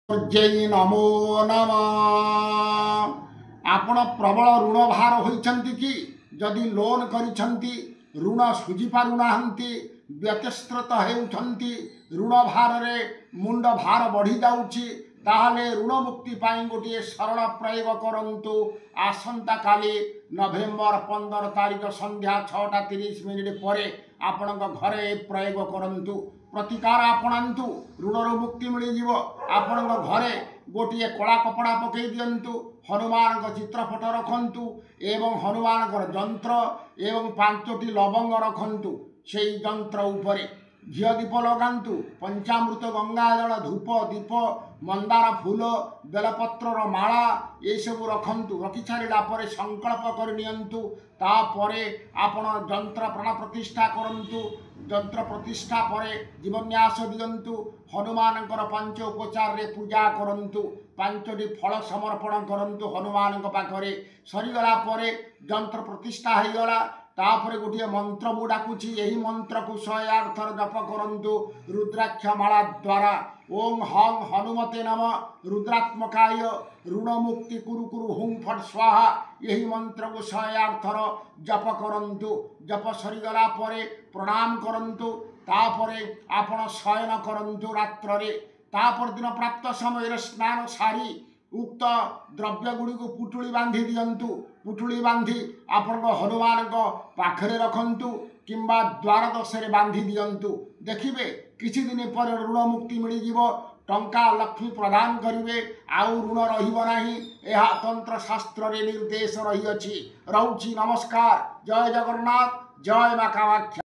जय नमो नमः। आपण प्रबल ऋण भार होइछंती कि जदि लोन करिछंती ऋण सुझी पारुनाहंती व्यतिस्त्रत हेउछंती ऋण भार रे मुंड भार बढ़ी जाउछि ताहले ऋण मुक्ति पाई गोटे सरल प्रयोग करंतु। आसंता काली नवेम्बर 15 तारिख संध्या 6:30 पर आपण घरे प्रयोग करंतु। प्रतिकार आपणांतु ऋणर मुक्ति मिल जीव। आपण घरे गोटे कला कपड़ा पकई दिंतु, हनुमान चित्रपट रखंतु एवं हनुमान जंत्र एवं 5टी लवंग रखंतु। से जंत्र उपरे घिओ दीप लगांतु, पंचामृत गंगा जल धूप दीप मंदार फूल बेलपत्र माला ये सब रखंतु। रखि सारा पर संकल्प कर नियंतु। तापरे आपण जंत्र प्राण प्रतिष्ठा करंतु। जंत्र प्रतिष्ठा पर जीवन्यास दियंतु। हनुमान 5 उपचार रे पूजा करंतु। 5टी फल समर्पण करंतु हनुमान पाखरे। सरीगला परे जंत्र प्रतिष्ठा हो गला। तापर गोटे मंत्र मु डाकुची, यही मंत्र को 108 थर जप करंतु रुद्राक्ष माला द्वारा। ओं हं हनुमते नमः रुद्रात्मकाय ऋण मुक्ति कुरु कुरु हुं फट स्वाहा। यही मंत्र को 108 थर जप करंतु। जप सरीगला परे प्रणाम करंतु। तापरे आपण शयन करंतु रात्र रे। तापर दिन प्राप्त समय स्नान सारी उक्त द्रव्य गुड़ी को पुटुली बांधी दियंतु। पुटुली बांधी आपण हनुमान पाखरे रखंतु किंबा द्वार दशरे बांधी दियंतु। देखिबे किछि दिन पर ऋण मुक्ति मिल जीवो। टंका लक्ष्मी प्रदान करिवे, आउ ऋण रहिबो नाही। एहा तंत्र शास्त्र रे निर्देश रही अछि। रहउछि नमस्कार। जय जगन्नाथ, जय मां कामाख्या।